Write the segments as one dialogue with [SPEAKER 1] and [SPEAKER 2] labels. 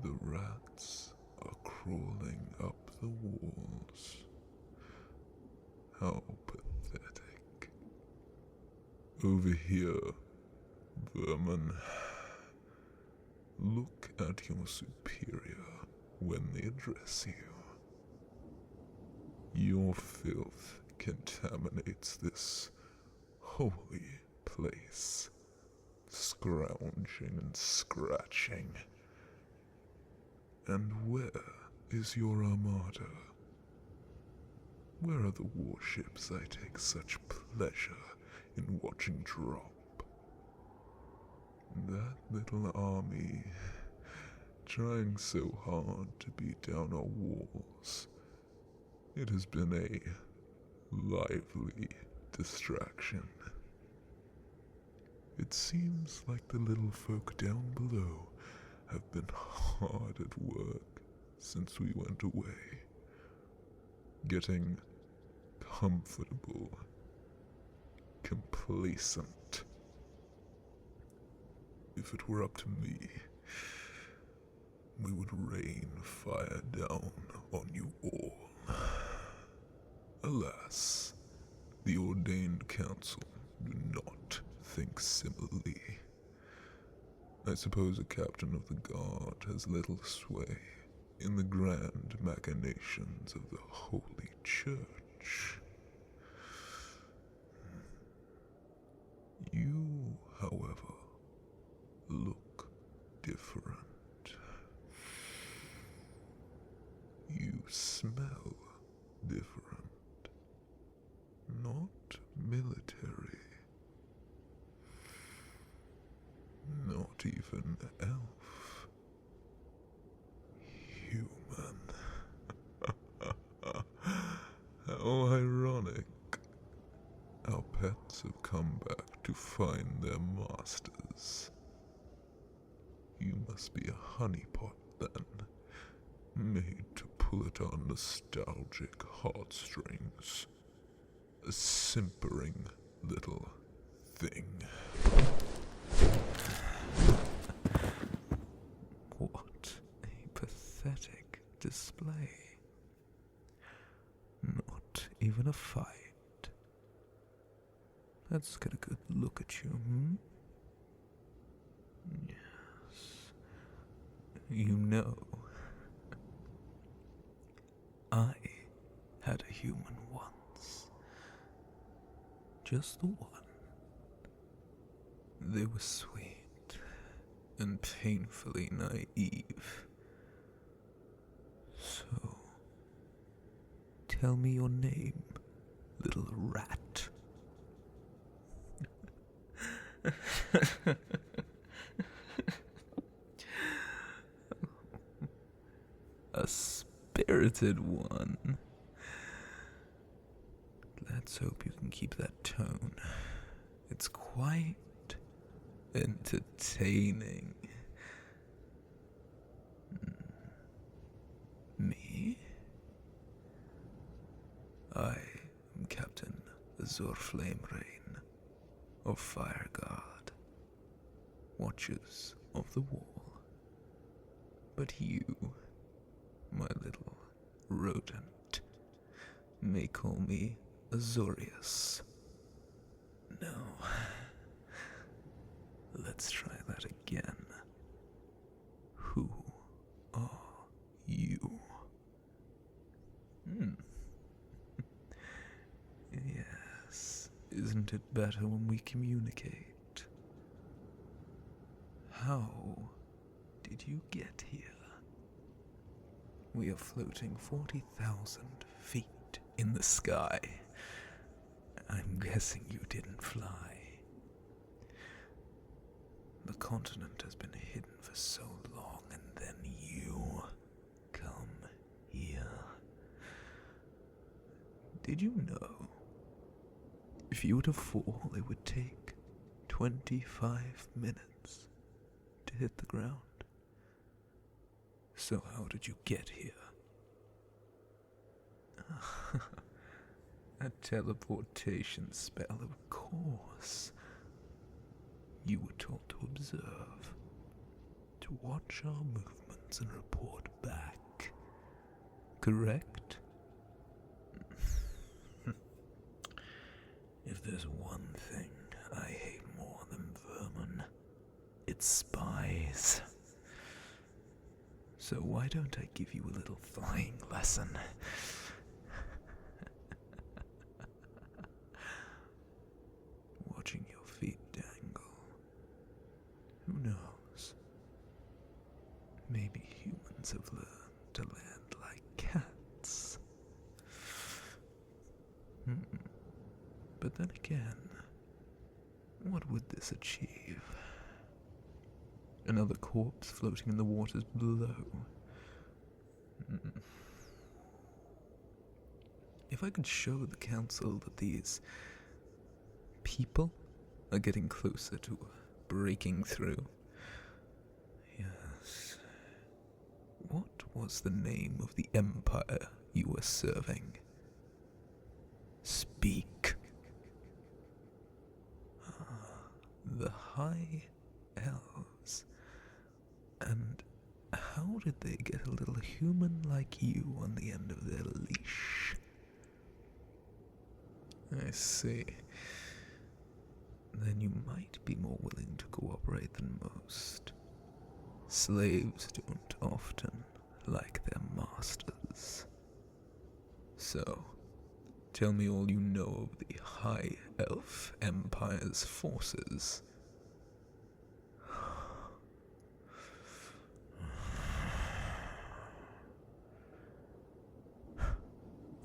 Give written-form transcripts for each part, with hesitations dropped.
[SPEAKER 1] The rats are crawling up the walls. How pathetic. Over here, vermin. Look at your superior when they address you. Your filth contaminates this holy place, scrounging and scratching. And where is your armada? Where are the warships I take such pleasure in watching drop? That little army, trying so hard to beat down our walls. It has been a lively distraction. It seems like the little folk down below have been hard at work since we went away, getting comfortable, complacent. If it were up to me, we would rain fire down on you all. Alas, the ordained council do not think similarly. I suppose a captain of the guard has little sway in the grand machinations of the Holy Church. You, however, look different. You smell different. Not military. Not even elf. Human. How ironic. Our pets have come back to find their masters. You must be a honeypot then, made to pull at our nostalgic heartstrings. A simpering little thing. What a pathetic display. Not even a fight. Let's get a good look at you, Yes. You know, I had a human once. Just the one. They were sweet and painfully naive. So, tell me your name, little rat. A spirited one. Let's hope you can keep that tone. It's quite entertaining. Me? I am Captain Azur Flamerain of Fyer Guard, Watchers of the Wall. But you, my little rodent, may call me Azurious. No. Let's try that again. Who are you? Yes, isn't it better when we communicate? How did you get here? We are floating 40,000 feet in the sky. I'm guessing you didn't fly. The continent has been hidden for so long, and then you come here. Did you know, if you were to fall, it would take 25 minutes to hit the ground? So how did you get here? A teleportation spell, of course. You were taught to observe, to watch our movements. plans and report back. Correct? If there's one thing I hate more than vermin, it's spies. So why don't I give you a little flying lesson? Watching your feet dangle. Who knows? Maybe humans have learned to land like cats. But then again, what would this achieve? Another corpse floating in the waters below. If I could show the council that these people are getting closer to breaking through. Yes. What was the name of the empire you were serving? Speak. The High Elves. And how did they get a little human like you on the end of their leash? I see. Then you might be more willing to cooperate than most. Slaves don't often like their masters. So, tell me all you know of the High Elf Empire's forces.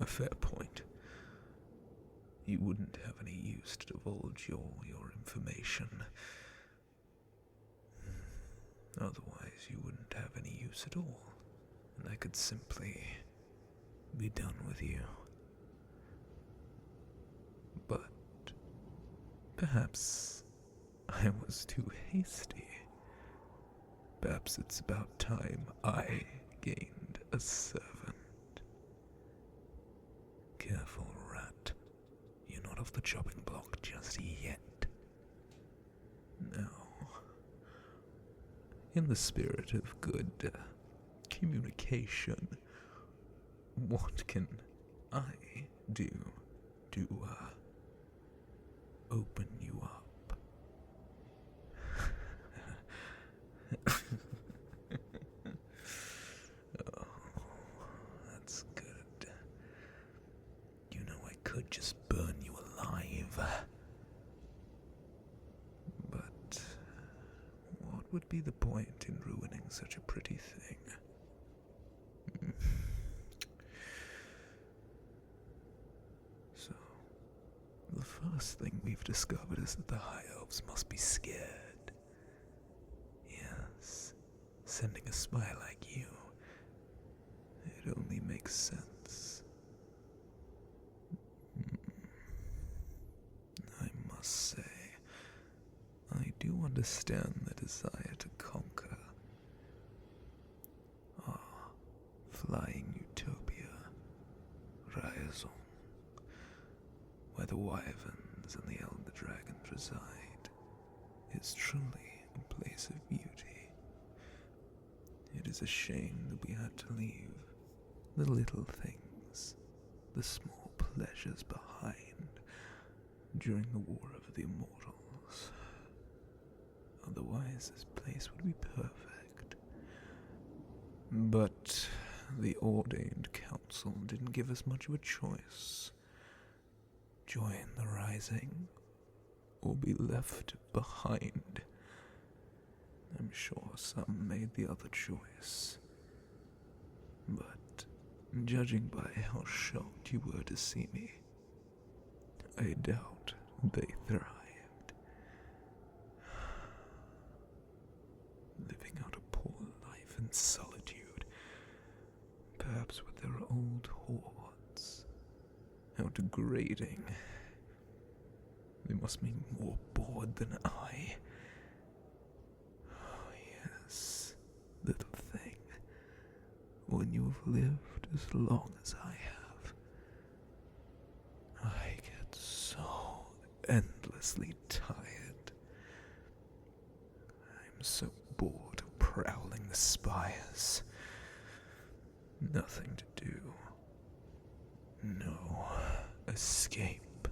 [SPEAKER 1] A fair point. You wouldn't have any use to divulge your information. Otherwise, you wouldn't have any use at all, and I could simply be done with you. But perhaps I was too hasty. Perhaps it's about time I gained a servant. Careful, rat. You're not off the chopping block just yet. Now, in the spirit of good communication, what can I do to open you up? Oh, that's good. You know I could just burn you alive. But what would be the point in ruining such a pretty thing? So, the first thing we've discovered is that the High Elves must be scared. Yes, sending a spy like you, it only makes sense. I must say, I do understand the desire to conquer. Flying utopia, Raison, where the wyverns and the elder dragons reside, is truly a place of beauty. It is a shame that we had to leave the little things, the small pleasures behind during the War of the Immortals. Otherwise, this place would be perfect. But the ordained council didn't give us much of a choice. Join the rising, or be left behind. I'm sure some made the other choice. But judging by how shocked you were to see me, I doubt they thrived. Living out a poor life in solitude, perhaps with their old hordes. How degrading. They must be more bored than I. Oh, yes, little thing. When you have lived as long as I have, I get so endlessly tired. I'm so bored of
[SPEAKER 2] prowling the spires. Nothing to do. No escape.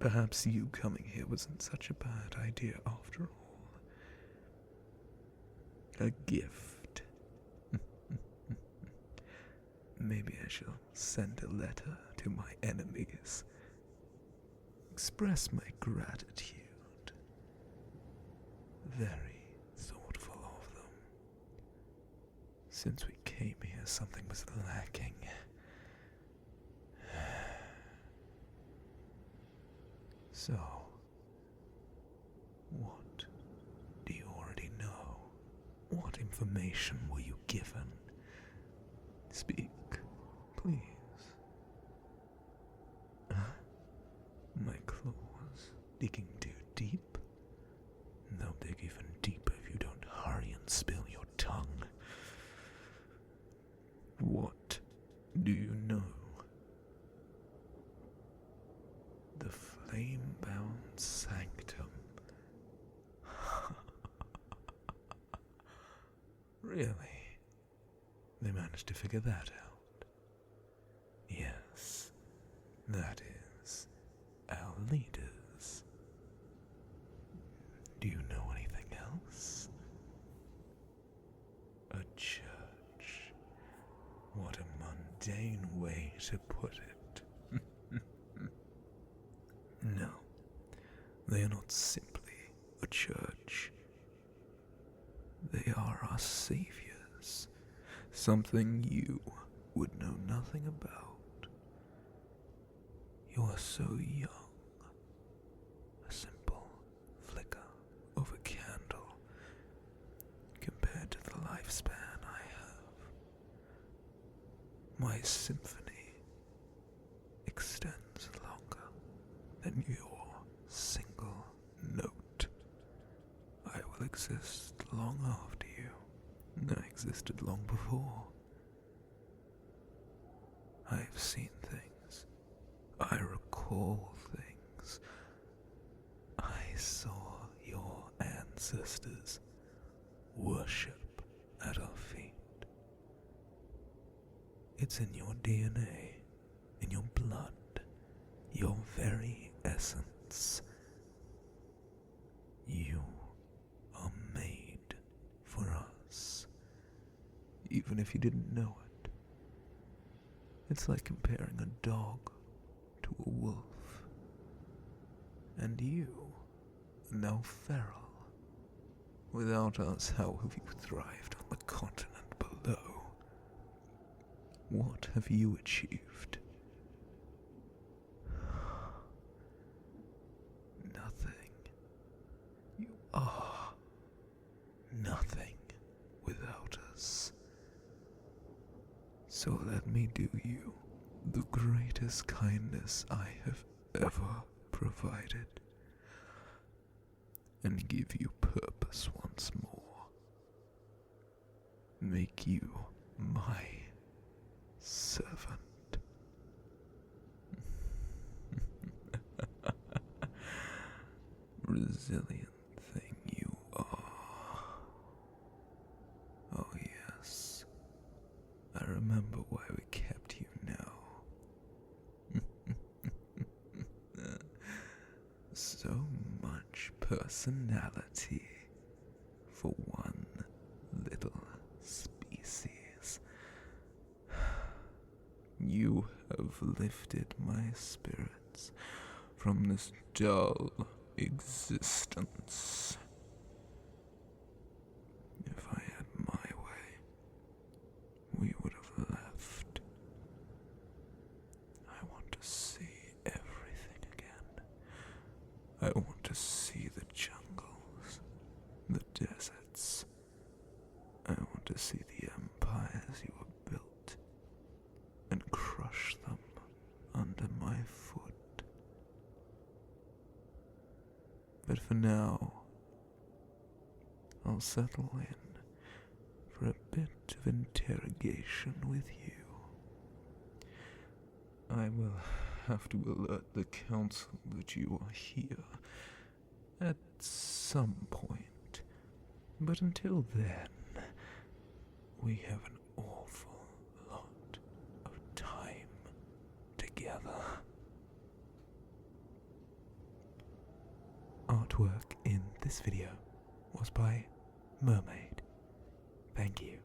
[SPEAKER 2] Perhaps you coming here wasn't such a bad idea after all. A gift. Maybe I shall send a letter to my enemies. Express my gratitude. Very thoughtful of them. Since we came here, something was lacking. So, what do you already know? What information were you given? Speak, please. My claws digging too deep? They'll dig even deeper if you don't hurry and spill your tongue. What do you know? The flame-bound sanctum. Really? They managed to figure that out? Yes, that is our leaders. Do you know anything else? A church. What a mundane way to put it. No, they are not simply a church. They are our saviors, something you would know nothing about. You are so young. A simple flicker of a candle compared to the lifespan I have. My symphony extends longer than your single note. I will exist long after you. I existed long before. I have seen things. I recall things. I saw your ancestors worship at our feet. It's in your DNA, in your blood, your very essence. You are made for us, even if you didn't know it. It's like comparing a dog to a wolf. And you are now feral. Without us, how have you thrived on the continent below? What have you achieved? Nothing. You are nothing without us. So let me do you the greatest kindness I have ever provided, and give you purpose once more. Make you my servant. Resilient thing you are. Oh yes, I remember why we kept you now. So much personality for one little species. You have lifted my spirits from this dull existence. If I had my way, we would have left. I want to see everything again. I want to see the jungles, the deserts. I want to see the empires you have built and crush them under my foot. But for now, I'll settle in for a bit of interrogation with you. I will have to alert the council that you are here at some point. But until then, we have an awful lot of time together. Artwork in this video was by Mermaid. Thank you.